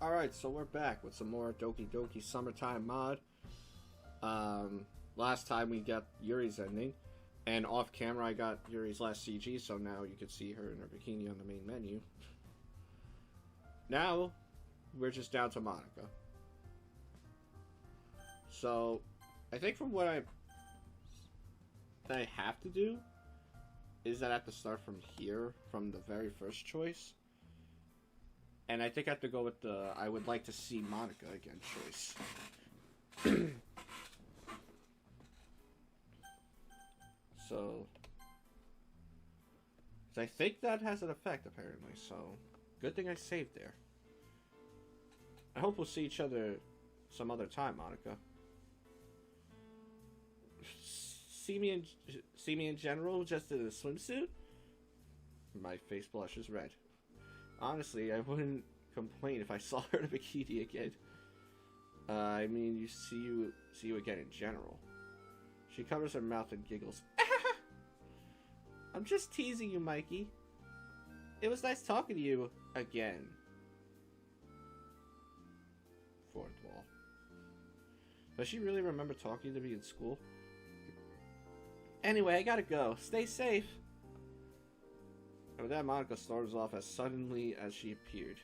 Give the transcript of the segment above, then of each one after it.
Alright, so we're back with some more Doki Doki Summertime mod. Last time we got Yuri's ending, and off camera I got Yuri's last CG, so now you can see her in her bikini on the main menu. Now, we're just down to Monica. So, I think from what I have to do, is that I have to start from here, from the very first choice. And I think I have to go with the I would like to see Monica again choice. So I think that has an effect apparently, so good thing I saved there. I hope we'll see each other some other time, Monica. See me in general just in a swimsuit? My face blushes red. Honestly, I wouldn't complain if I saw her in a bikini again. I mean, see you again in general. She covers her mouth and giggles. I'm just teasing you, Mikey. It was nice talking to you again. Fourth wall. Does she really remember talking to me in school? Anyway, I gotta go. Stay safe. And with that, Monica storms off as suddenly as she appeared.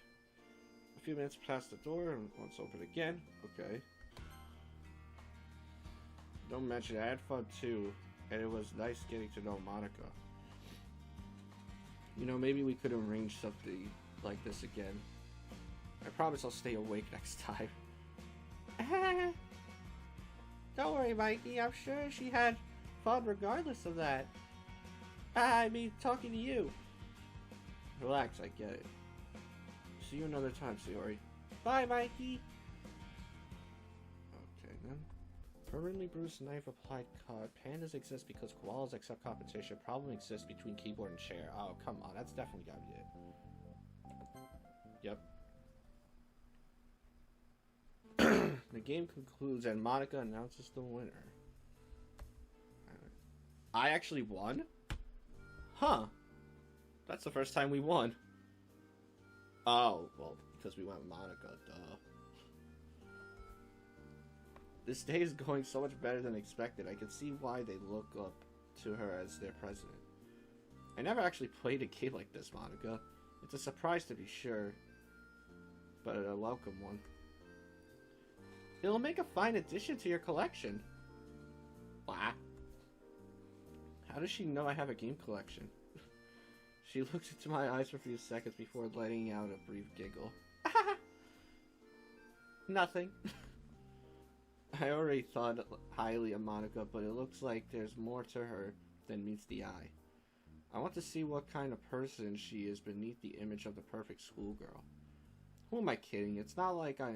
A few minutes past the door, and once open again. Okay. Don't mention it, I had fun too, and it was nice getting to know Monica. You know, maybe we could arrange something like this again. I promise I'll stay awake next time. Don't worry, Mikey, I'm sure she had fun regardless of that. I mean, talking to you. Relax, I get it. See you another time, Sayori. Bye, Mikey! Okay, then. Permanently bruised knife applied cut. Pandas exist because koalas accept compensation. Problem exists between keyboard and chair. Oh, come on. That's definitely gotta be it. Yep. The game concludes and Monica announces the winner. I actually won? Huh. That's the first time we won. Oh, well, because we went with Monica, duh. This day is going so much better than expected. I can see why they look up to her as their president. I never actually played a game like this, Monica. It's a surprise to be sure, but a welcome one. It'll make a fine addition to your collection. What? How does she know I have a game collection? She looked into my eyes for a few seconds before letting out a brief giggle. Nothing. I already thought highly of Monica, but it looks like there's more to her than meets the eye. I want to see what kind of person she is beneath the image of the perfect schoolgirl. Who am I kidding? It's not like I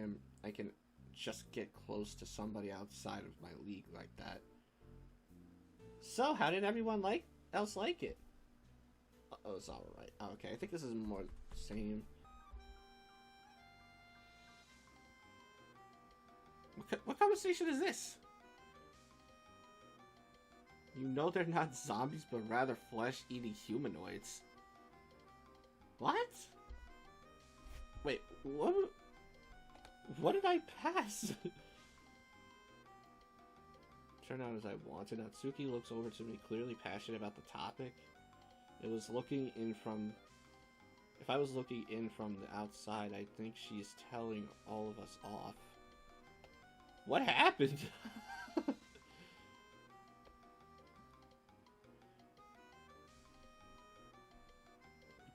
can just get close to somebody outside of my league like that. So, how did everyone else like it? Oh, it's alright. Okay, I think this is more the same. What conversation is this? You know they're not zombies, but rather flesh-eating humanoids. What? Wait, what did I pass? Turned out as I wanted. Natsuki looks over to me, clearly passionate about the topic. It was looking in from... If I was looking in from the outside, I think she's telling all of us off. What happened? I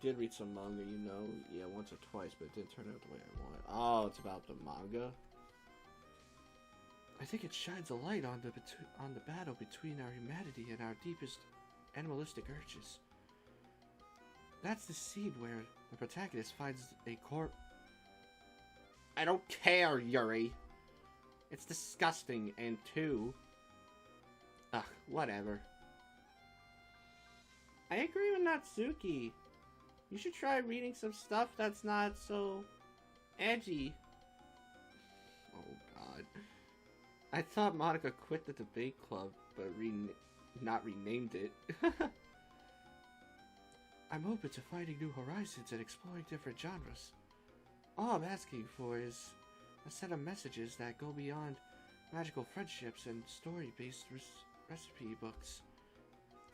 did read some manga, you know. Yeah, once or twice, but it didn't turn out the way I wanted. Oh, it's about the manga? I think it shines a light on the battle between our humanity and our deepest animalistic urges. That's the scene where the protagonist finds a corpse. I don't care, Yuri. It's disgusting, and too. Ugh, whatever. I agree with Natsuki. You should try reading some stuff that's not so edgy. Oh god. I thought Monica quit the debate club, but not renamed it. I'm open to finding new horizons and exploring different genres. All I'm asking for is a set of messages that go beyond magical friendships and story-based recipe books.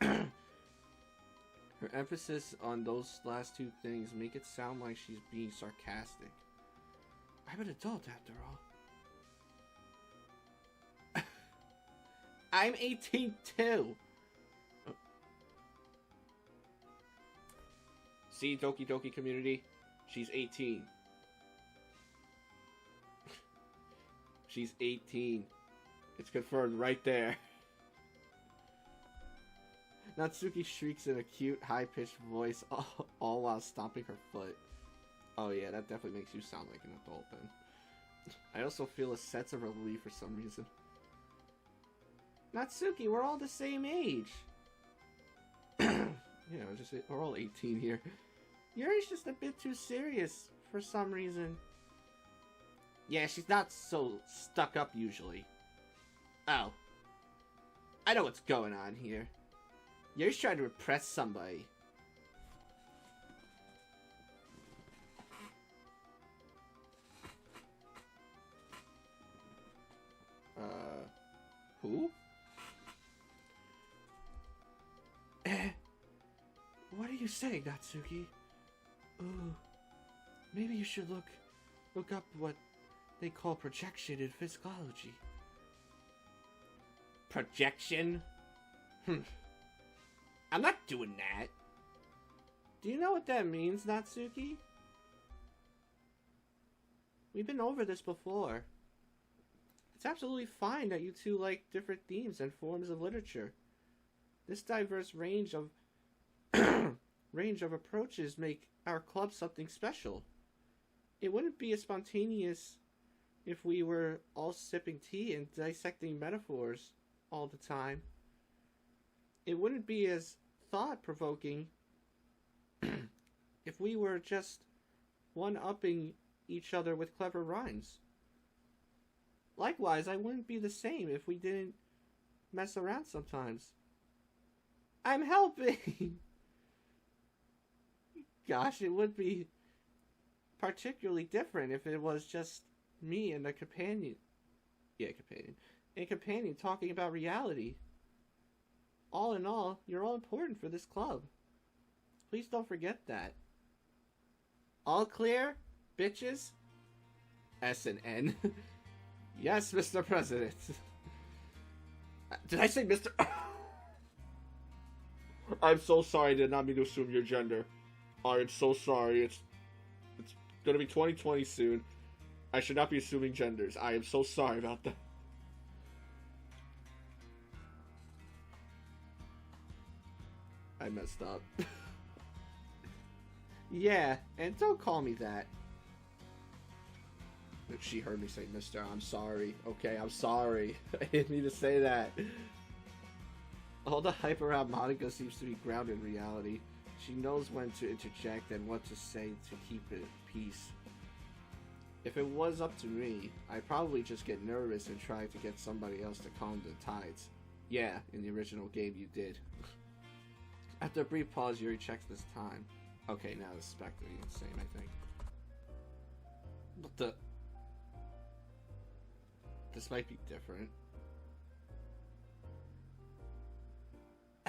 Her emphasis on those last two things make it sound like she's being sarcastic. I'm an adult after all. I'm 18 too! See, Doki Doki community? She's 18. She's 18. It's confirmed right there. Natsuki shrieks in a cute, high-pitched voice, all while stomping her foot. Oh yeah, that definitely makes you sound like an adult then. I also feel a sense of relief for some reason. Natsuki, we're all the same age. Yeah, we're all 18 here. Your age just a bit too serious for some reason. Yeah, she's not so stuck up usually. Oh. I know what's going on here. You're just trying to impress somebody. Who? What are you saying, Natsuki? Ooh, maybe you should look up what they call projection in physiology. Projection? I'm not doing that. Do you know what that means, Natsuki? We've been over this before. It's absolutely fine that you two like different themes and forms of literature. This diverse range of approaches make our club something special. It wouldn't be as spontaneous if we were all sipping tea and dissecting metaphors all the time. It wouldn't be as thought-provoking if we were just one-upping each other with clever rhymes. Likewise, I wouldn't be the same if we didn't mess around sometimes. I'm helping! Gosh, it would be particularly different if it was just me and a companion. Yeah, companion. And companion talking about reality. All in all, you're all important for this club. Please don't forget that. All clear, bitches? S and N. Yes, Mr. President. Did I say Mr. I'm so sorry, I did not mean to assume your gender. I am so sorry. It's gonna be 2020 soon. I should not be assuming genders. I am so sorry about that. I messed up. Yeah, and don't call me that. She heard me say Mr. I'm sorry. Okay, I'm sorry. I didn't mean to say that. All the hype around Monica seems to be grounded in reality. She knows when to interject and what to say to keep it at peace. If it was up to me, I'd probably just get nervous and try to get somebody else to calm the tides. Yeah, in the original game you did. After a brief pause, Yuri checks this time. Okay, now this is back to the insane, I think. What the... This might be different.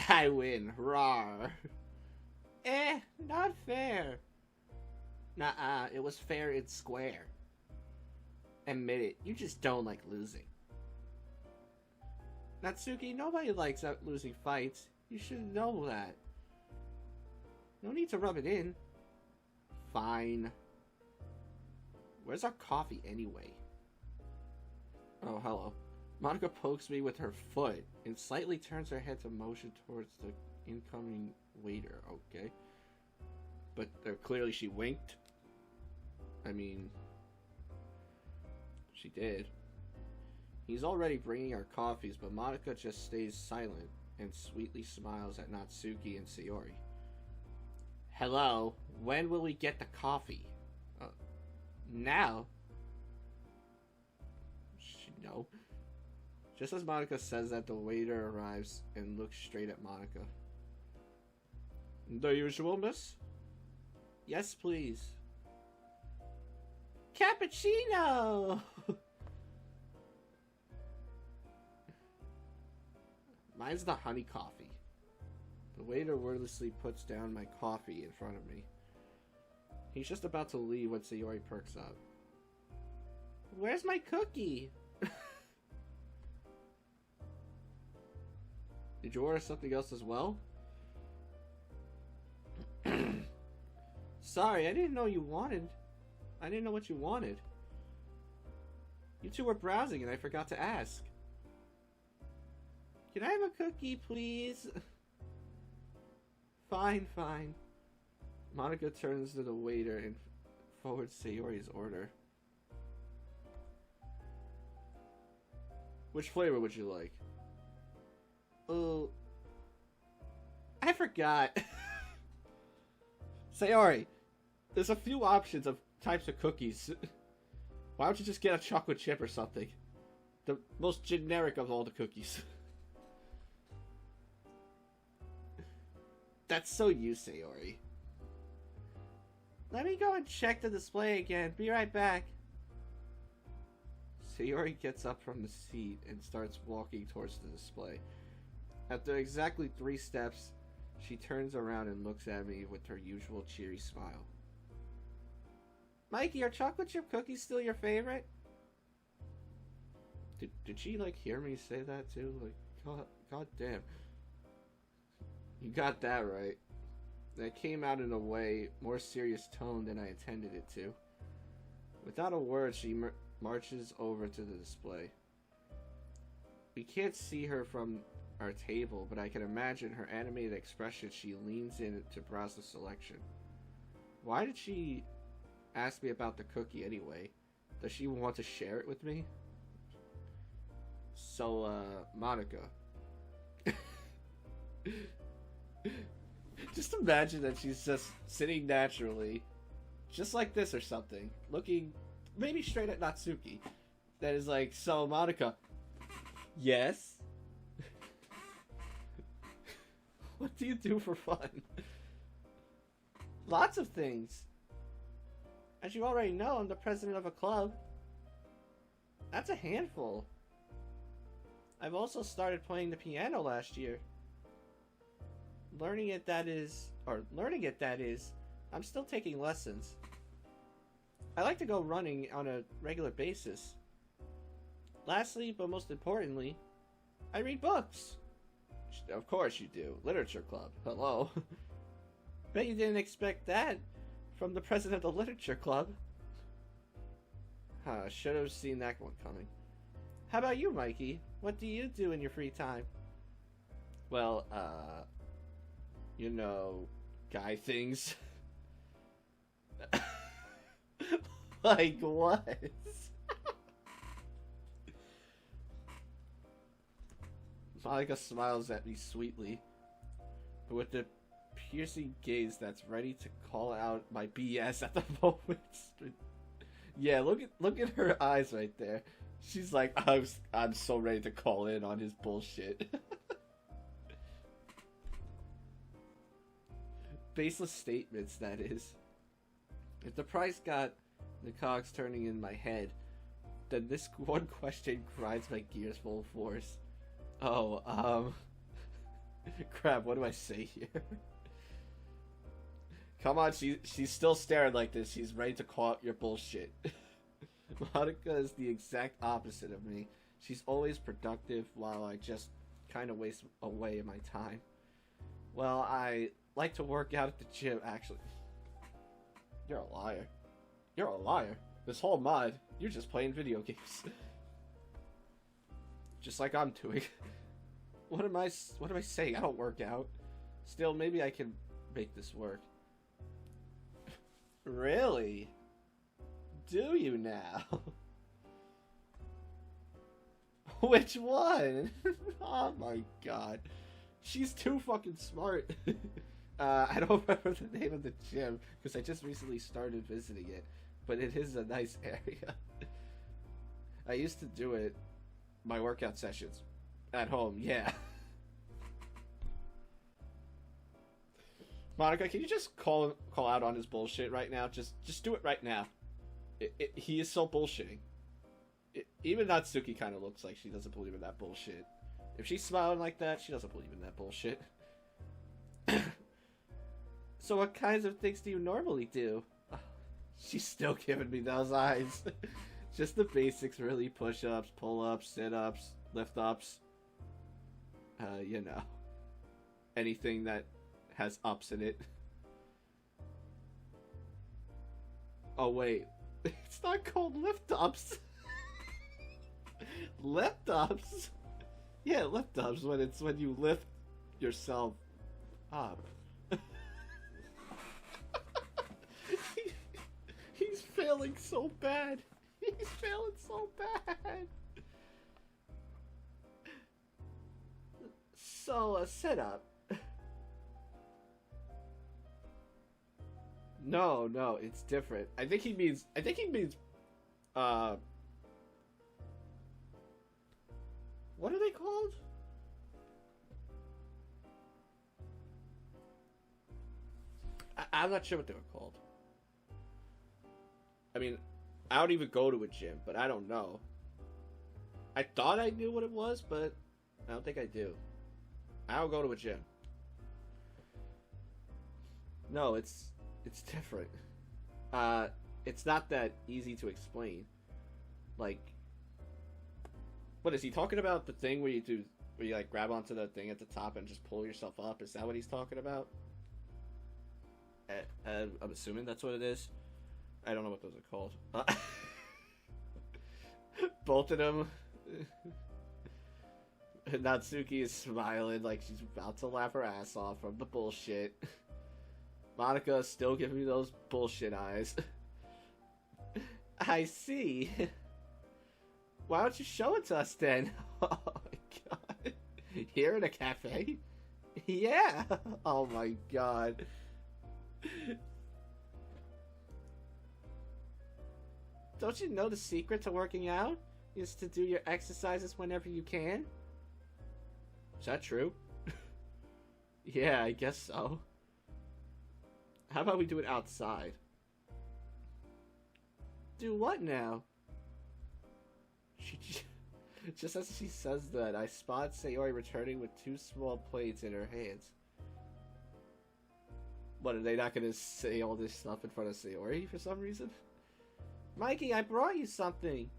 I win. Rawr. Not fair. Nuh-uh, it was fair and square. Admit it, you just don't like losing. Natsuki, nobody likes losing fights. You should know that. No need to rub it in. Fine. Where's our coffee anyway? Oh, hello. Monica pokes me with her foot and slightly turns her head to motion towards the incoming waiter. Okay. But clearly she winked. I mean, she did. He's already bringing our coffees, but Monica just stays silent and sweetly smiles at Natsuki and Sayori. Hello, when will we get the coffee? Now? No. Just as Monica says that, the waiter arrives and looks straight at Monica. The usual, miss? Yes, please. cappuccino! Mine's the honey coffee. The waiter wordlessly puts down my coffee in front of me. He's just about to leave when Sayori perks up. Where's my cookie? Did you order something else as well? Sorry, I didn't know you wanted. I didn't know what you wanted. You two were browsing and I forgot to ask. Can I have a cookie, please? Fine, fine. Monica turns to the waiter and forwards Sayori's order. Which flavor would you like? Oh, I forgot. Sayori, there's a few options of types of cookies. Why don't you just get a chocolate chip or something? The most generic of all the cookies. That's so you, Sayori. Let me go and check the display again. Be right back. Sayori gets up from the seat and starts walking towards the display. After exactly 3 steps, she turns around and looks at me with her usual cheery smile. Mikey, are chocolate chip cookies still your favorite? Did she, like, hear me say that, too? Like, god damn. You got that right. That came out in a way more serious tone than I intended it to. Without a word, she marches over to the display. We can't see her from our table, but I can imagine her animated expression. She leans in to browse the selection. Why did she ask me about the cookie anyway? Does she want to share it with me? So, Monica. Just imagine that she's just sitting naturally, just like this or something, looking maybe straight at Natsuki. That is like, so Monica, yes? What do you do for fun? Lots of things. As you already know, I'm the president of a club. That's a handful. I've also started playing the piano last year. Learning it, that is, I'm still taking lessons. I like to go running on a regular basis. Lastly, but most importantly, I read books. Of course you do. Literature club. Hello. Bet you didn't expect that from the president of the literature club. Should have seen that one coming. How about you, Mikey? What do you do in your free time? Well, you know, guy things. Like what? Monica smiles at me sweetly, but with the piercing gaze that's ready to call out my BS at the moment. Yeah, look at her eyes right there. She's like, I'm so ready to call in on his bullshit. Baseless statements, that is. If the price got the cogs turning in my head, then this one question grinds my gears full force. Oh, crap, what do I say here? Come on, she's still staring like this. She's ready to call out your bullshit. Monica is the exact opposite of me. She's always productive while I just kind of waste away my time. Well, I like to work out at the gym, actually. You're a liar. You're a liar. This whole mod, you're just playing video games. Just like I'm doing. What am I saying? I don't work out. Still, maybe I can make this work. Really? Do you now? Which one? Oh my god. She's too fucking smart. I don't remember the name of the gym because I just recently started visiting it, but it is a nice area. I used to do it, my workout sessions, at home, yeah. Monica, can you just call out on his bullshit right now? Just do it right now. He is so bullshitting. Even Natsuki kind of looks like she doesn't believe in that bullshit. If she's smiling like that, she doesn't believe in that bullshit. So what kinds of things do you normally do? She's still giving me those eyes. Just the basics, really. Push-ups, pull-ups, sit-ups, lift-ups. You know. Anything that has ups in it. Oh, wait. It's not called lift-ups. Lift-ups? Yeah, lift-ups, when you lift yourself up. He's failing so bad. He's failing so bad. So, a sit-up. No, it's different. I think he means, what are they called? I'm not sure what they were called. I mean, I don't even go to a gym, but I don't know. I thought I knew what it was, but I don't think I do. I don't go to a gym. No, it's different. It's not that easy to explain. Like, what is he talking about? The thing where you like grab onto the thing at the top and just pull yourself up? Is that what he's talking about? I'm assuming that's what it is. I don't know what those are called. Both of them. Natsuki is smiling like she's about to laugh her ass off from the bullshit. Monica is still giving me those bullshit eyes. I see. Why don't you show it to us then? Oh my god. Here in a cafe? Yeah. Oh my god. Don't you know the secret to working out is to do your exercises whenever you can? Is that true? Yeah, I guess so. How about we do it outside? Do what now? Just as she says that, I spot Sayori returning with 2 small plates in her hands. What, are they not going to say all this stuff in front of Sayori for some reason? Mikey, I brought you something!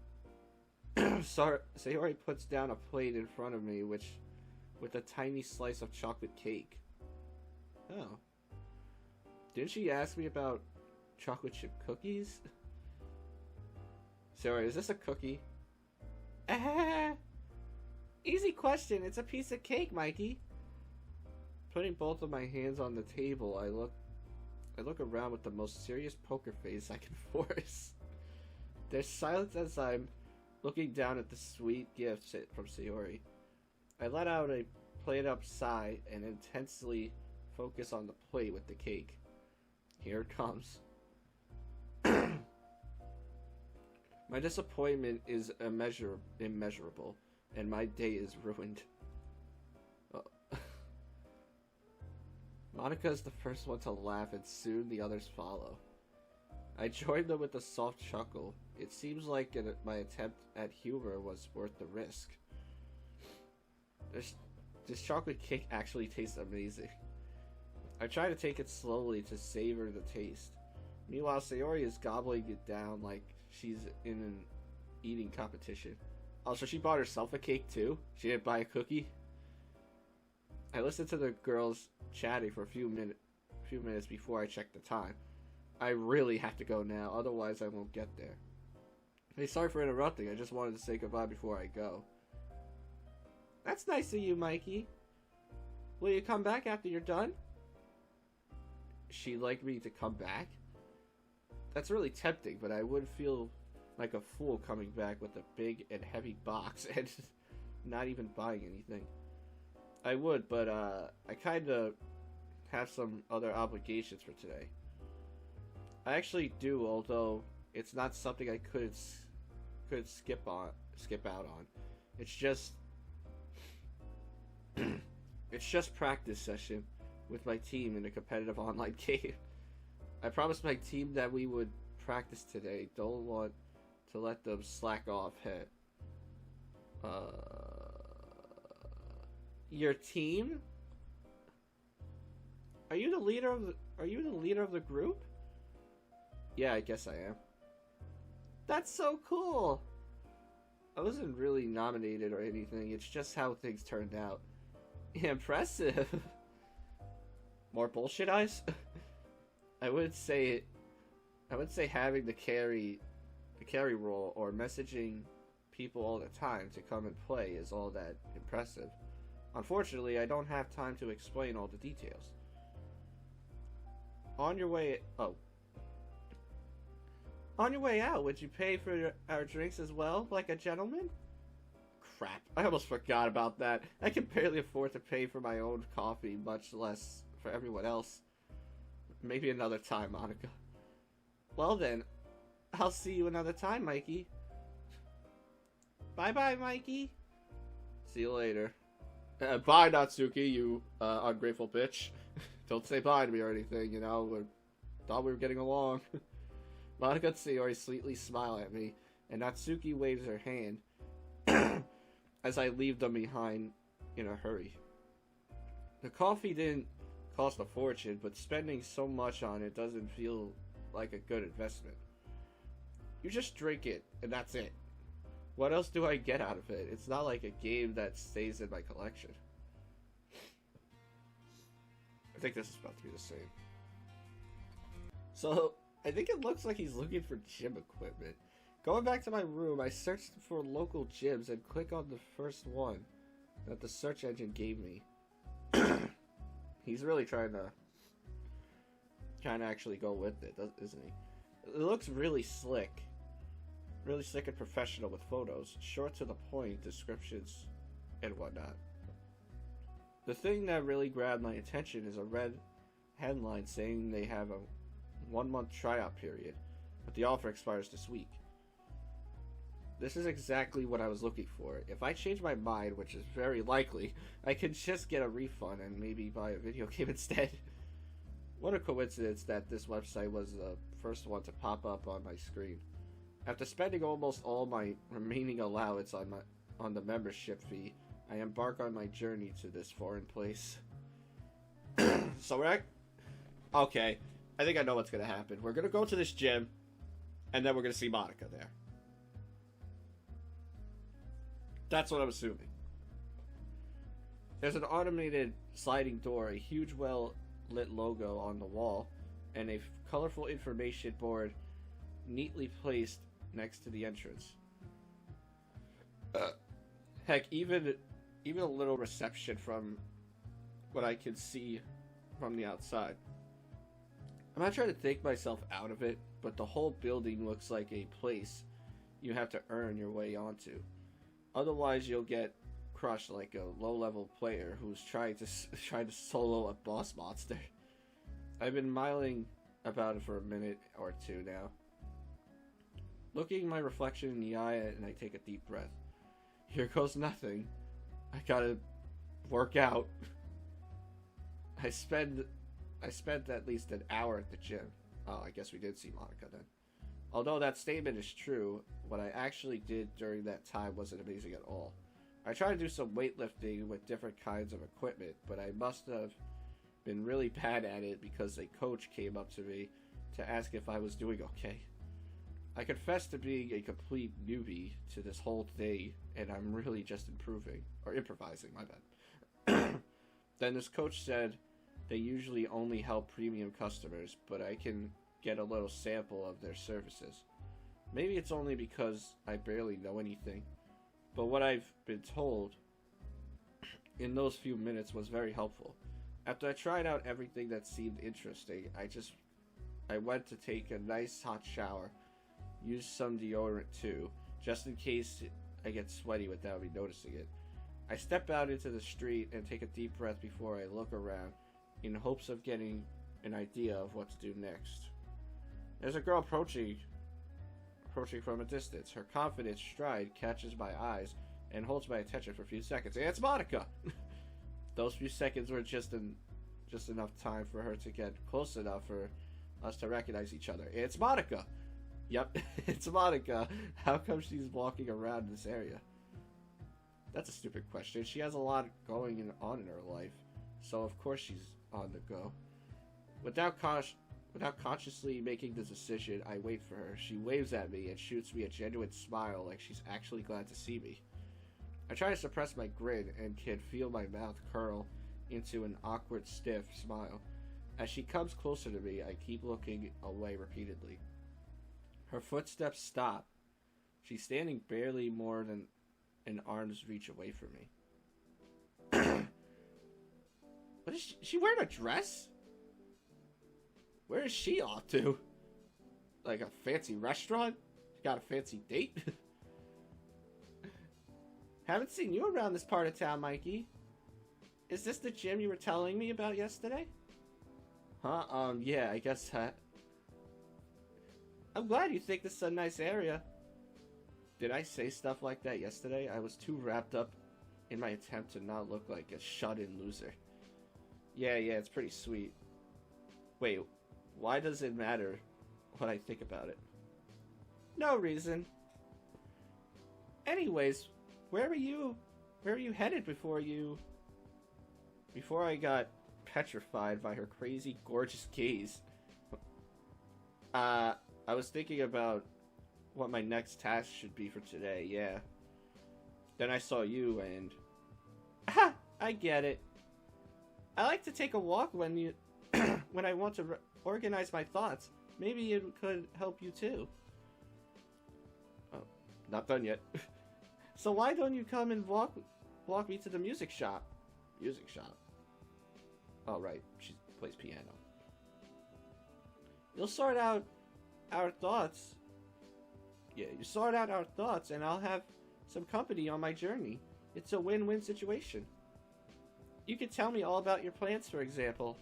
Sorry, Sayori puts down a plate in front of me, with a tiny slice of chocolate cake. Oh. Didn't she ask me about chocolate chip cookies? Sayori, is this a cookie? Easy question, it's a piece of cake, Mikey. Putting both of my hands on the table, I look around with the most serious poker face I can force. There's silence as I'm looking down at the sweet gift from Sayori. I let out a played-up sigh and intensely focus on the plate with the cake. Here it comes. My disappointment is immeasurable, and my day is ruined. Monica is the first one to laugh, and soon the others follow. I join them with a soft chuckle. It seems like my attempt at humor was worth the risk. This chocolate cake actually tastes amazing. I try to take it slowly to savor the taste. Meanwhile, Sayori is gobbling it down like she's in an eating competition. Oh, so she bought herself a cake too? She didn't buy a cookie? I listened to the girls chatting for a few minutes before I checked the time. I really have to go now, otherwise I won't get there. Hey, sorry for interrupting. I just wanted to say goodbye before I go. That's nice of you, Mikey. Will you come back after you're done? She'd like me to come back? That's really tempting, but I would feel like a fool coming back with a big and heavy box and not even buying anything. I would, but I kind of have some other obligations for today. I actually do, although it's not something I could skip out on. It's just it's just practice session with my team in a competitive online game. I promised my team that we would practice today. Don't want to let them slack off. Hey. Your team? Are you the leader of the group? Yeah, I guess I am. That's so cool. I wasn't really nominated or anything. It's just how things turned out. Impressive. More bullshit eyes? I would say having the carry role or messaging people all the time to come and play is all that impressive. Unfortunately, I don't have time to explain all the details. On your way out, would you pay for our drinks as well, like a gentleman? Crap, I almost forgot about that. I can barely afford to pay for my own coffee, much less for everyone else. Maybe another time, Monica. Well then, I'll see you another time, Mikey. Bye-bye, Mikey. See you later. Bye, Natsuki, you ungrateful bitch. Don't say bye to me or anything, you know. Thought we were getting along. Monica and Sayori sweetly smile at me, and Natsuki waves her hand as I leave them behind in a hurry. The coffee didn't cost a fortune, but spending so much on it doesn't feel like a good investment. You just drink it, and that's it. What else do I get out of it? It's not like a game that stays in my collection. I think this is about to be the same. So, I think it looks like he's looking for gym equipment. Going back to my room, I searched for local gyms and click on the first one that the search engine gave me. He's really trying to actually go with it, isn't he? It looks really slick. Really slick and professional with photos, short to the point, descriptions, and whatnot. The thing that really grabbed my attention is a red headline saying they have a 1-month tryout period, but the offer expires this week. This is exactly what I was looking for. If I change my mind, which is very likely, I could just get a refund and maybe buy a video game instead. What a coincidence that this website was the first one to pop up on my screen. After spending almost all my remaining allowance on the membership fee, I embark on my journey to this foreign place. So okay, I think I know what's gonna happen. We're gonna go to this gym, and then we're gonna see Monica there. That's what I'm assuming. There's an automated sliding door, a huge well-lit logo on the wall, and a colorful information board neatly placed next to the entrance. Heck, even a little reception from what I can see from the outside. I'm not trying to take myself out of it, but the whole building looks like a place you have to earn your way onto. Otherwise, you'll get crushed like a low-level player who's trying to solo a boss monster. I've been miling about it for a minute or two now. Looking my reflection in the eye, and I take a deep breath. Here goes nothing. I gotta work out. I spent at least an hour at the gym. Oh, I guess we did see Monica then. Although that statement is true, what I actually did during that time wasn't amazing at all. I tried to do some weightlifting with different kinds of equipment, but I must have been really bad at it because a coach came up to me to ask if I was doing okay. I confess to being a complete newbie to this whole thing, and I'm really just improvising, my bad. Then this coach said they usually only help premium customers, but I can get a little sample of their services. Maybe it's only because I barely know anything, but what I've been told in those few minutes was very helpful. After I tried out everything that seemed interesting, I went to take a nice hot shower. Use some deodorant too, just in case I get sweaty without me noticing it. I step out into the street and take a deep breath before I look around, in hopes of getting an idea of what to do next. There's a girl approaching from a distance. Her confident stride catches my eyes and holds my attention for a few seconds. Hey, it's Monica! Those few seconds were just enough time for her to get close enough for us to recognize each other. It's Monica! Yep, it's Monica. How come she's walking around this area? That's a stupid question. She has a lot going on in her life, so of course she's on the go. Without consciously making the decision, I wait for her. She waves at me and shoots me a genuine smile like she's actually glad to see me. I try to suppress my grin and can feel my mouth curl into an awkward, stiff smile. As she comes closer to me, I keep looking away repeatedly. Her footsteps stop. She's standing barely more than an arm's reach away from me. What is she wearing a dress? Where is she off to? Like a fancy restaurant? She got a fancy date? Haven't seen you around this part of town, Mikey. Is this the gym you were telling me about yesterday? Huh? Yeah, I guess that. I'm glad you think this is a nice area. Did I say stuff like that yesterday? I was too wrapped up in my attempt to not look like a shut-in loser. Yeah, it's pretty sweet. Wait, why does it matter what I think about it? No reason. Anyways, where were you headed before I got petrified by her crazy, gorgeous gaze? I was thinking about what my next task should be for today, yeah. Then I saw you and... Aha! I get it. I like to take a walk when when I want to organize my thoughts. Maybe it could help you too. Oh, not done yet. So why don't you come and walk me to the music shop? Music shop? Oh, right. She plays piano. You'll sort out our thoughts. Yeah, you sort out our thoughts and I'll have some company on my journey. It's a win-win situation. You could tell me all about your plans, for example.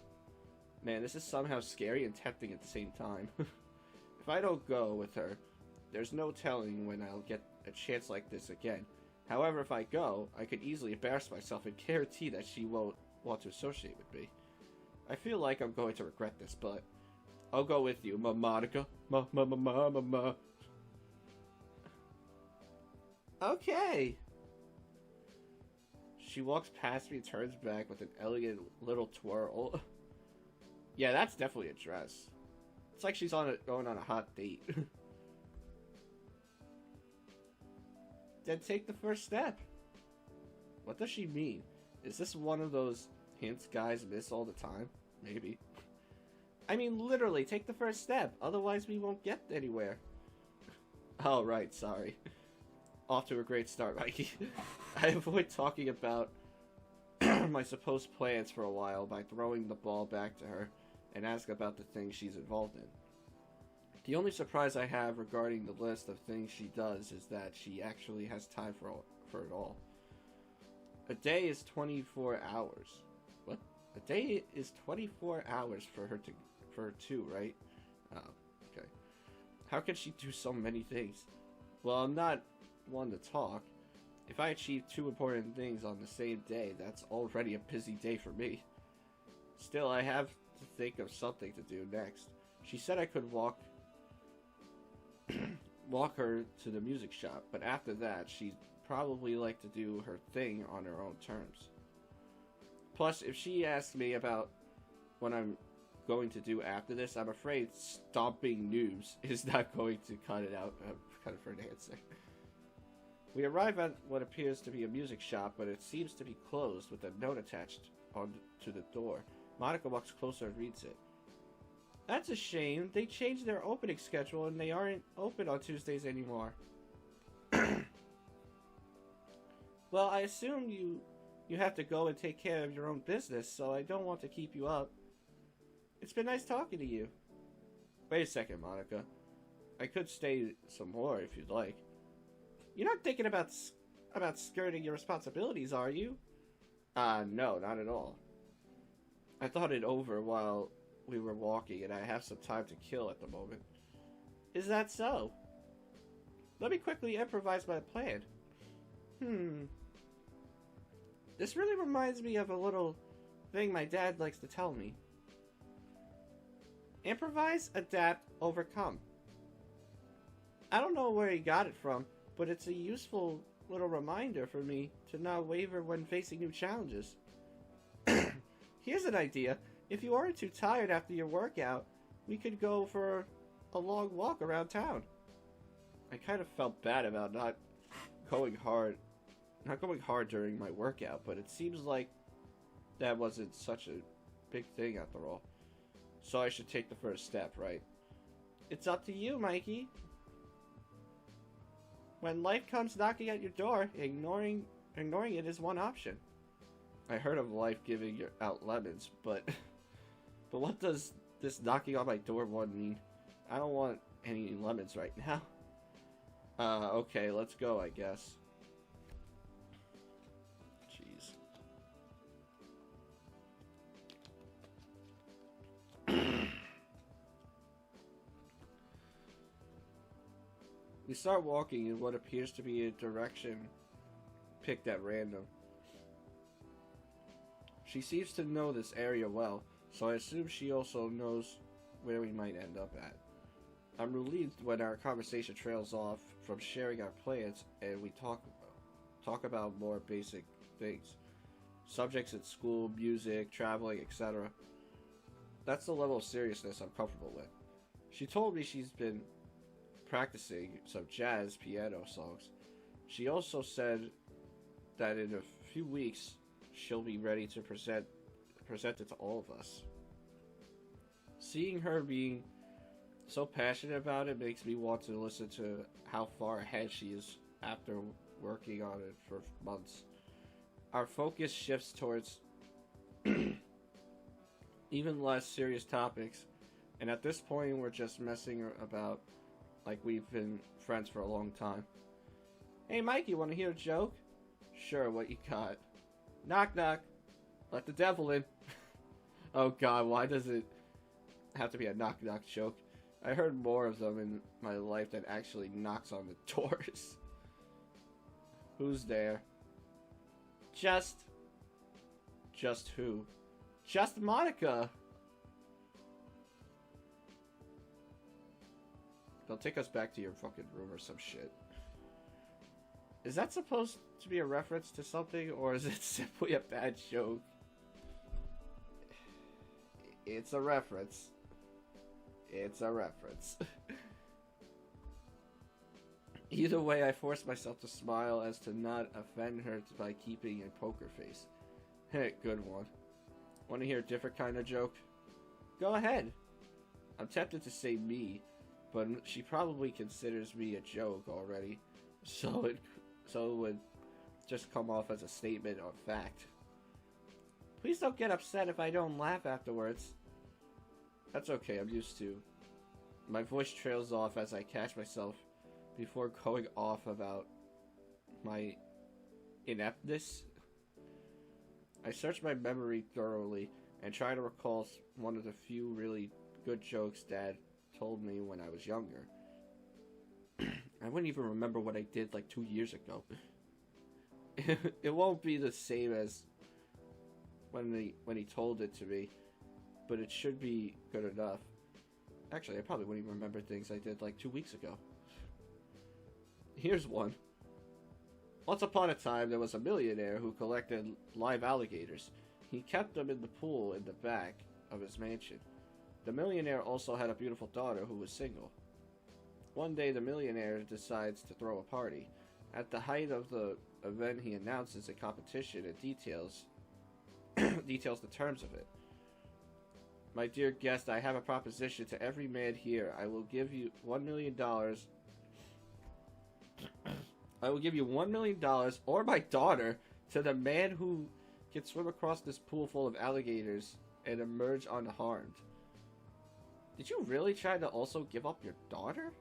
Man, this is somehow scary and tempting at the same time. If I don't go with her, there's no telling when I'll get a chance like this again. However, if I go, I could easily embarrass myself and guarantee that she won't want to associate with me. I feel like I'm going to regret this, but I'll go with you, Monica. Ma. Okay. She walks past me and turns back with an elegant little twirl. Yeah, that's definitely a dress. It's like she's going on a hot date. Then take the first step. What does she mean? Is this one of those hints guys miss all the time? Maybe. I mean, literally, take the first step. Otherwise, we won't get anywhere. Oh, right, sorry. Off to a great start, Mikey. I avoid talking about my supposed plans for a while by throwing the ball back to her and ask about the things she's involved in. The only surprise I have regarding the list of things she does is that she actually has time for it all. A day is 24 hours. What? A day is 24 hours for her too, right? Oh, okay. How can she do so many things? Well, I'm not one to talk. If I achieve 2 important things on the same day, that's already a busy day for me. Still, I have to think of something to do next. She said I could walk her to the music shop, but after that, she'd probably like to do her thing on her own terms. Plus, if she asks me about what I'm going to do after this, I'm afraid stomping noobs is not going to cut it out. Kind of for an answer. We arrive at what appears to be a music shop, but it seems to be closed with a note attached onto the door. Monica walks closer and reads it. That's a shame. They changed their opening schedule and they aren't open on Tuesdays anymore. Well, I assume you have to go and take care of your own business, so I don't want to keep you up. It's been nice talking to you. Wait a second, Monica. I could stay some more if you'd like. You're not thinking about skirting your responsibilities, are you? No, not at all. I thought it over while we were walking, and I have some time to kill at the moment. Is that so? Let me quickly improvise my plan. This really reminds me of a little thing my dad likes to tell me. Improvise, adapt, overcome. I don't know where he got it from, but it's a useful little reminder for me to not waver when facing new challenges. Here's an idea. If you aren't too tired after your workout, we could go for a long walk around town. I kind of felt bad about not going hard during my workout, but it seems like that wasn't such a big thing after all. So I should take the first step, right? It's up to you, Mikey. When life comes knocking at your door, ignoring it is one option. I heard of life giving out lemons, but what does this knocking on my door one mean? I don't want any lemons right now. Okay, let's go, I guess. Jeez. We start walking in what appears to be a direction picked at random. She seems to know this area well, so I assume she also knows where we might end up at. I'm relieved when our conversation trails off from sharing our plans and we talk about more basic things. Subjects at school, music, traveling, etc. That's the level of seriousness I'm comfortable with. She told me she's been practicing some jazz piano songs. She also said that in a few weeks she'll be ready to present it to all of us. Seeing her being so passionate about it makes me want to listen to how far ahead she is after working on it for months. Our focus shifts towards even less serious topics, and at this point we're just messing about like we've been friends for a long time. Hey Mike, you want to hear a joke? Sure, what you got? Knock knock. Let the devil in. Oh god, why does it have to be a knock knock joke? I heard more of them in my life that actually knocks on the doors. Who's there? Just who? Just Monica! They'll take us back to your fucking room or some shit. Is that supposed to be a reference to something, or is it simply a bad joke? It's a reference. It's a reference. Either way, I forced myself to smile as to not offend her by keeping a poker face. Hey, good one. Want to hear a different kind of joke? Go ahead. I'm tempted to say me, but she probably considers me a joke already, so it would just come off as a statement or fact. Please don't get upset if I don't laugh afterwards. That's okay, I'm used to. My voice trails off as I catch myself before going off about my ineptness. I search my memory thoroughly and try to recall one of the few really good jokes Dad told me when I was younger. I wouldn't even remember what I did like 2 years ago. It won't be the same as when he told it to me, but it should be good enough. Actually, I probably wouldn't even remember things I did like 2 weeks ago. Here's one. Once upon a time, there was a millionaire who collected live alligators. He kept them in the pool in the back of his mansion. The millionaire also had a beautiful daughter who was single. One day, the millionaire decides to throw a party. At the height of the event, he announces a competition and details the terms of it. My dear guest, I have a proposition to every man here. I will give you $1 million. I will give you $1 million or my daughter to the man who can swim across this pool full of alligators and emerge unharmed. Did you really try to also give up your daughter?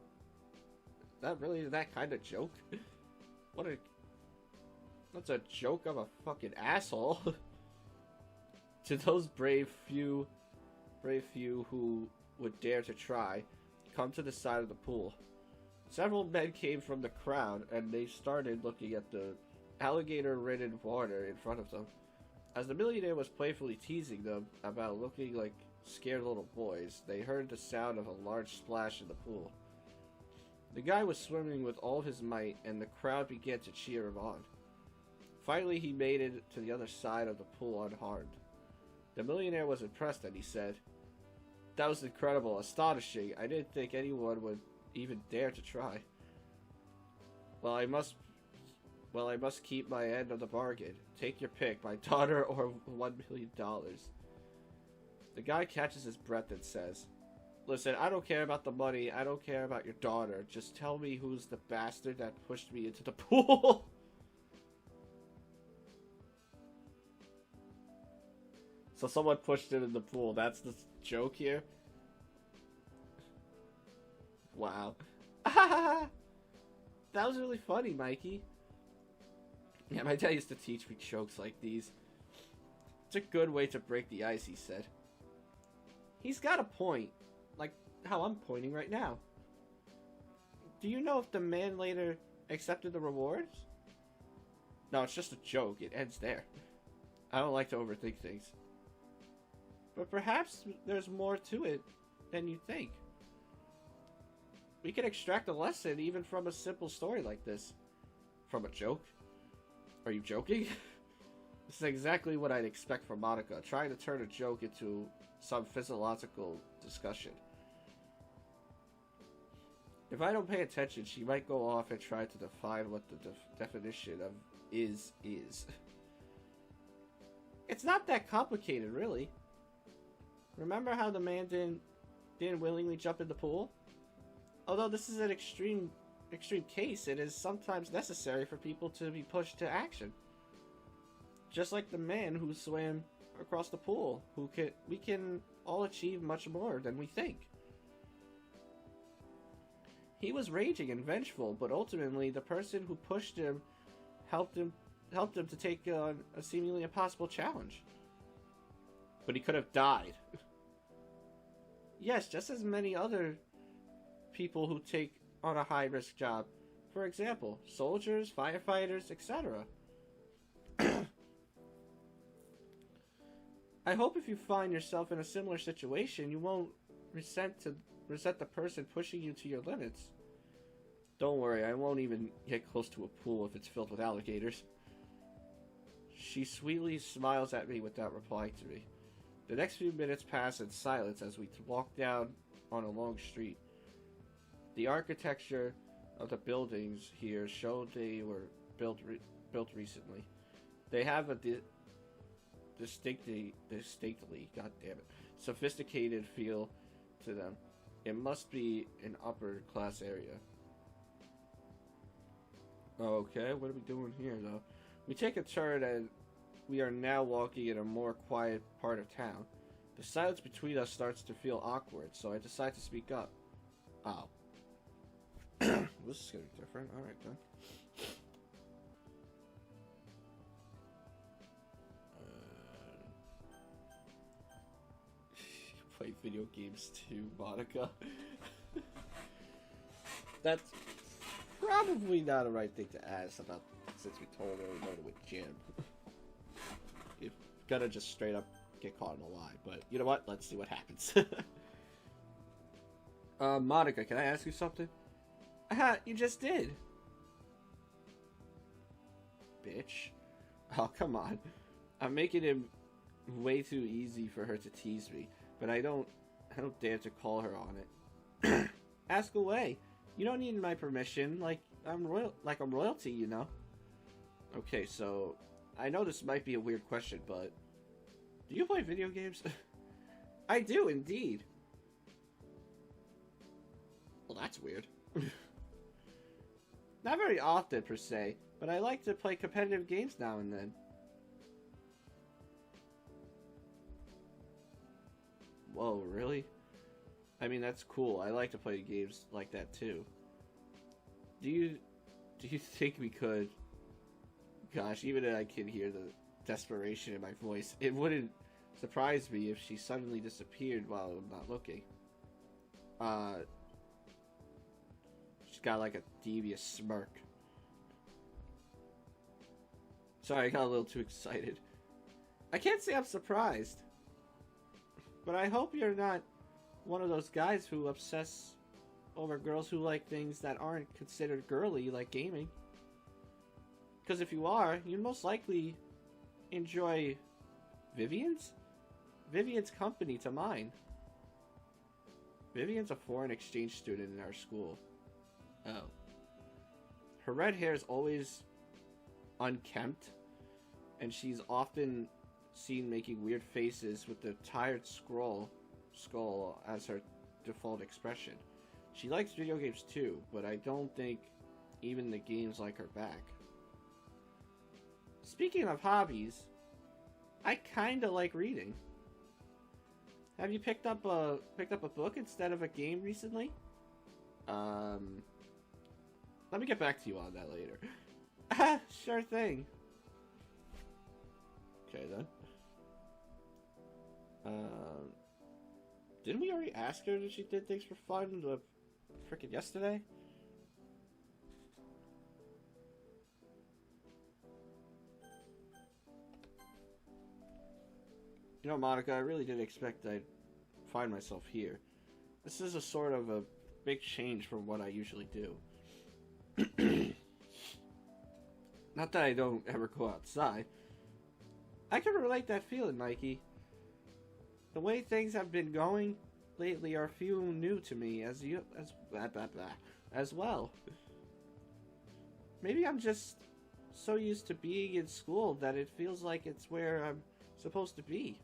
Is that really that kind of joke? That's a joke of a fucking asshole. To those brave few who would dare to try, come to the side of the pool. Several men came from the crowd, and they started looking at the alligator-ridden water in front of them. As the millionaire was playfully teasing them about looking like scared little boys, they heard the sound of a large splash in the pool. The guy was swimming with all his might, and the crowd began to cheer him on. Finally, he made it to the other side of the pool unharmed. The millionaire was impressed, and he said, "That was incredible, astonishing. I didn't think anyone would even dare to try. Well, I must keep my end of the bargain. Take your pick, my daughter or $1 million. The guy catches his breath and says, "Listen, I don't care about the money. I don't care about your daughter. Just tell me who's the bastard that pushed me into the pool." So someone pushed him in the pool. That's the joke here? Wow. That was really funny, Mikey. Yeah, my dad used to teach me jokes like these. It's a good way to break the ice, he said. He's got a point. Like how I'm pointing right now. Do you know if the man later accepted the rewards? No, it's just a joke. It ends there. I don't like to overthink things. But perhaps there's more to it than you think. We can extract a lesson even from a simple story like this. From a joke? Are you joking? This is exactly what I'd expect from Monica, trying to turn a joke into some physiological discussion. If I don't pay attention, she might go off and try to define what the definition of is. It's not that complicated, really. Remember how the man didn't willingly jump in the pool? Although this is an extreme case, it is sometimes necessary for people to be pushed to action. Just like the man who swam across the pool, we can all achieve much more than we think. He was raging and vengeful, but ultimately the person who pushed him helped him to take on a seemingly impossible challenge. But he could have died. Yes, just as many other people who take on a high-risk job. For example, soldiers, firefighters, etc. I hope if you find yourself in a similar situation, you won't resent the person pushing you to your limits. Don't worry, I won't even get close to a pool if it's filled with alligators. She sweetly smiles at me without replying to me. The next few minutes pass in silence as we walk down on a long street. The architecture of the buildings here show they were built recently. They have a distinctly, goddammit, sophisticated feel to them. It must be an upper class area. Okay, what are we doing here though? We take a turn and we are now walking in a more quiet part of town. The silence between us starts to feel awkward, so I decide to speak up. Oh. This is gonna be different. Alright then. Play video games too, Monica. That's probably not a right thing to ask about, since we told her we're going to a gym. You're gonna just straight up get caught in a lie, but you know what? Let's see what happens. Monica, can I ask you something? You just did. Bitch. Oh, come on. I'm making it way too easy for her to tease me, but I don't dare to call her on it. Ask away. You don't need my permission, like I'm royalty, you know. Okay, so I know this might be a weird question, but do you play video games? I do, indeed. Well, that's weird. Not very often, per se, but I like to play competitive games now and then. Whoa, really? I mean, that's cool. I like to play games like that, too. Do you think we could... Gosh, even if I can hear the desperation in my voice, it wouldn't surprise me if she suddenly disappeared while I'm not looking. She's got like a devious smirk. Sorry, I got a little too excited. I can't say I'm surprised. But I hope you're not one of those guys who obsess over girls who like things that aren't considered girly, like gaming. Because if you are, you'd most likely enjoy Vivian's company to mine. Vivian's a foreign exchange student in our school. Oh. Her red hair is always unkempt, and she's often seen making weird faces with the tired skull as her default expression. She likes video games too, but I don't think even the games like her back. Speaking of hobbies, I kinda like reading. Have you picked up a book instead of a game recently? Let me get back to you on that later. Sure thing. Okay then. Didn't we already ask her that she did things for fun frickin' yesterday? You know, Monica, I really didn't expect I'd find myself here. This is a sort of a big change from what I usually do. Not that I don't ever go outside. I can relate that feeling, Mikey. The way things have been going lately are few new to me as well. Maybe I'm just so used to being in school that it feels like it's where I'm supposed to be.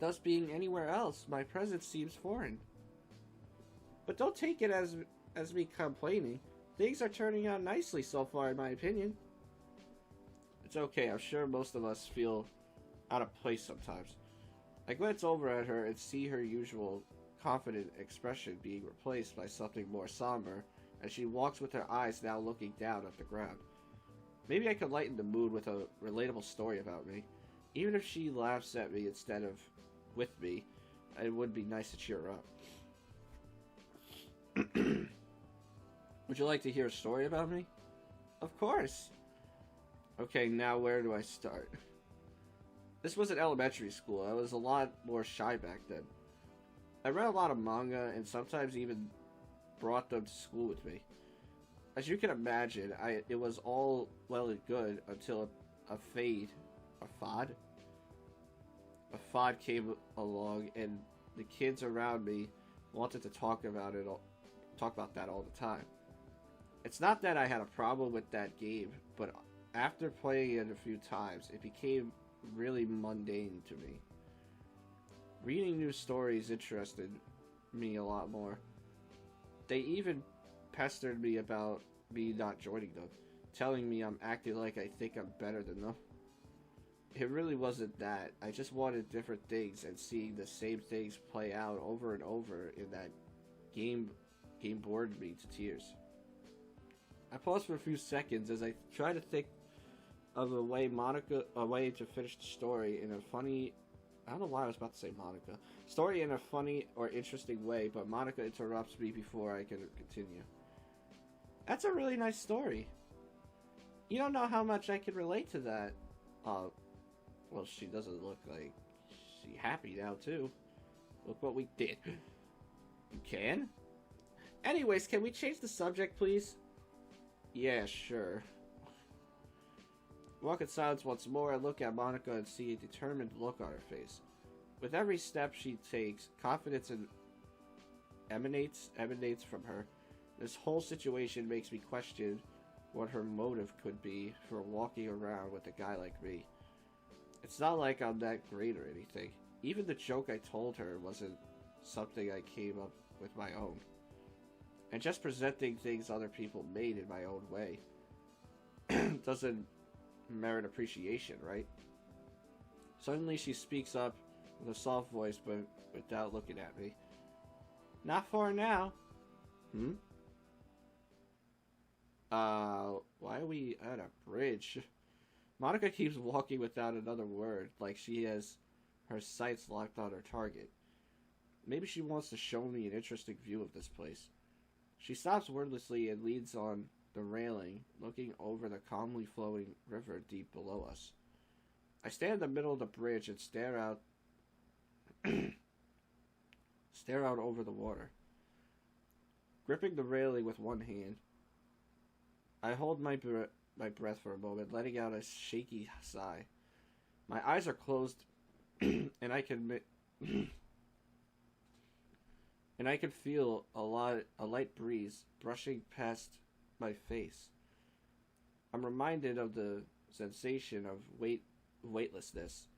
Thus, being anywhere else, my presence seems foreign. But don't take it as me complaining. Things are turning out nicely so far, in my opinion. It's okay, I'm sure most of us feel out of place sometimes. I glance over at her and see her usual confident expression being replaced by something more somber as she walks with her eyes now looking down at the ground. Maybe I could lighten the mood with a relatable story about me. Even if she laughs at me instead of with me, it would be nice to cheer her up. Would you like to hear a story about me? Of course. Okay, now where do I start? This was in elementary school. I was a lot more shy back then. I read a lot of manga and sometimes even brought them to school with me. As you can imagine, it was all well and good until a FOD came along, and the kids around me wanted to talk about that all the time. It's not that I had a problem with that game, but after playing it a few times, it became really mundane to me. Reading new stories interested me a lot more. They even pestered me about me not joining them, telling me I'm acting like I think I'm better than them. It really wasn't that. I just wanted different things, and seeing the same things play out over and over in that game bored me to tears. I paused for a few seconds as I tried to think of a way to finish the story in a funny... I don't know why I was about to say Monica. Story in a funny or interesting way, but Monica interrupts me before I can continue. That's a really nice story. You don't know how much I can relate to that. Well, she doesn't look like she's happy now, too. Look what we did. You can? Anyways, can we change the subject, please? Yeah, sure. Walk in silence once more. I look at Monica and see a determined look on her face. With every step she takes, confidence emanates from her. This whole situation makes me question what her motive could be for walking around with a guy like me. It's not like I'm that great or anything. Even the joke I told her wasn't something I came up with my own. And just presenting things other people made in my own way doesn't merit appreciation, right? Suddenly she speaks up with a soft voice, but without looking at me. Not for now. Why are we at a bridge? Monica keeps walking without another word, like she has her sights locked on her target. Maybe she wants to show me an interesting view of this place. She stops wordlessly and leans on the railing, looking over the calmly flowing river deep below us. I stand in the middle of the bridge and stare out over the water. Gripping the railing with one hand, I hold my breath for a moment, letting out a shaky sigh. My eyes are closed, and I can feel a light breeze brushing past my face. I'm reminded of the sensation of weightlessness.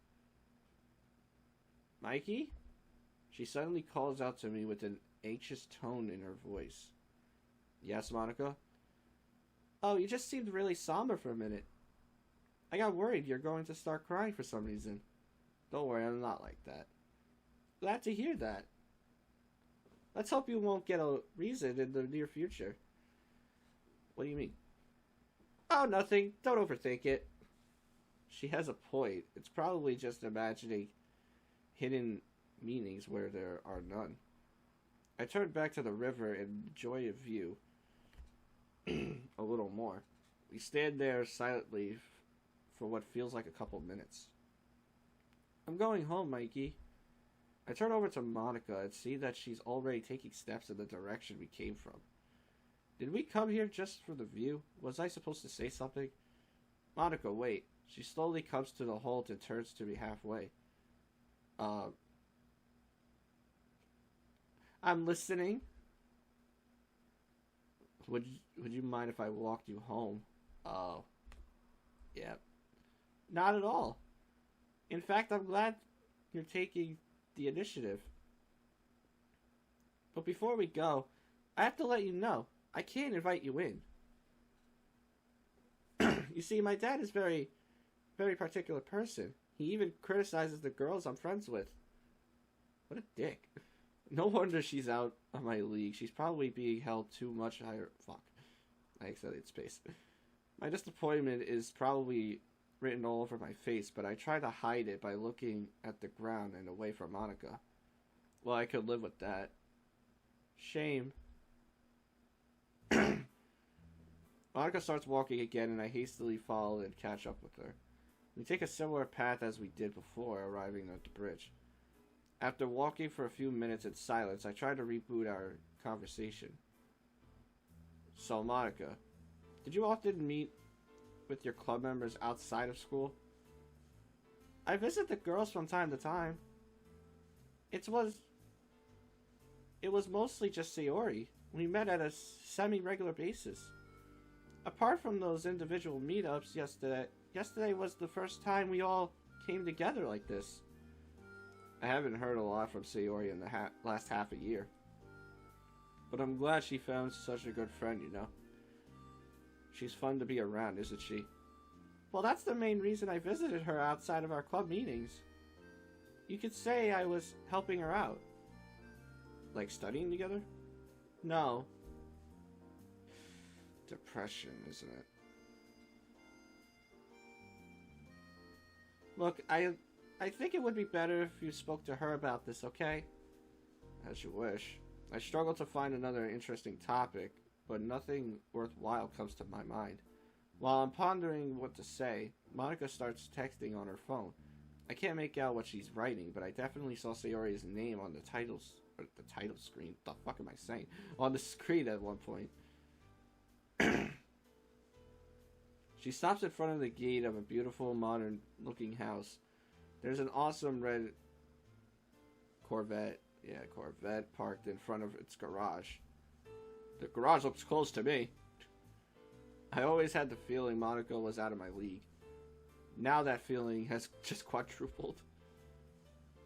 Mikey? She suddenly calls out to me with an anxious tone in her voice. Yes, Monica? Oh, you just seemed really somber for a minute. I got worried you're going to start crying for some reason. Don't worry, I'm not like that. Glad to hear that. Let's hope you won't get a reason in the near future. What do you mean? Oh, nothing. Don't overthink it. She has a point. It's probably just imagining hidden meanings where there are none. I turn back to the river and enjoy a view a little more. We stand there silently for what feels like a couple minutes. I'm going home, Mikey. I turn over to Monica and see that she's already taking steps in the direction we came from. Did we come here just for the view? Was I supposed to say something? Monica, wait. She slowly comes to the halt and turns to me halfway. I'm listening. Would you mind if I walked you home? Oh. Yeah. Not at all. In fact, I'm glad you're taking the initiative. But before we go, I have to let you know, I can't invite you in. You see, my dad is very, very particular person. He even criticizes the girls I'm friends with. What a dick. No wonder she's out of my league. She's probably being held too much higher. Fuck. I accented space. My disappointment is probably written all over my face, but I try to hide it by looking at the ground and away from Monica. Well, I could live with that. Shame. Monica starts walking again, and I hastily follow and catch up with her. We take a similar path as we did before, arriving at the bridge. After walking for a few minutes in silence, I try to reboot our conversation. So, Monica, did you often meet with your club members outside of school? I visit the girls from time to time. It was mostly just Sayori. We met at a semi-regular basis. Apart from those individual meetups yesterday was the first time we all came together like this. I haven't heard a lot from Sayori in the last half a year. But I'm glad she found such a good friend, you know. She's fun to be around, isn't she? Well, that's the main reason I visited her outside of our club meetings. You could say I was helping her out. Like studying together? No. Depression, isn't it? Look, I think it would be better if you spoke to her about this, okay? As you wish. I struggle to find another interesting topic, but nothing worthwhile comes to my mind. While I'm pondering what to say, Monica starts texting on her phone. I can't make out what she's writing, but I definitely saw Sayori's name on the title screen. What the fuck am I saying? On the screen at one point. She stops in front of the gate of a beautiful, modern-looking house. There's an awesome red Corvette parked in front of its garage. The garage looks close to me. I always had the feeling Monica was out of my league. Now that feeling has just quadrupled.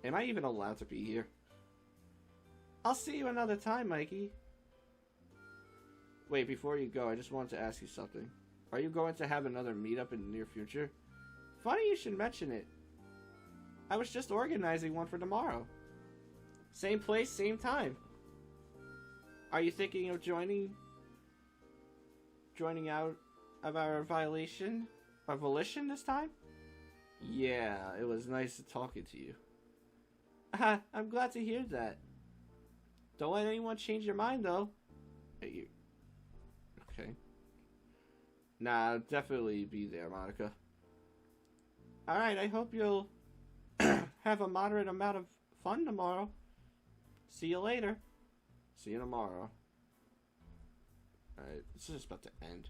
Am I even allowed to be here? I'll see you another time, Mikey. Wait, before you go, I just wanted to ask you something. Are you going to have another meetup in the near future? Funny you should mention it. I was just organizing one for tomorrow. Same place, same time. Are you thinking of joining out of our volition this time? Yeah, it was nice talking to you. I'm glad to hear that. Don't let anyone change your mind, though. Hey, you. Okay. Nah, I'll definitely be there, Monica. Alright, I hope you'll have a moderate amount of fun tomorrow. See you later. See you tomorrow. Alright, this is just about to end.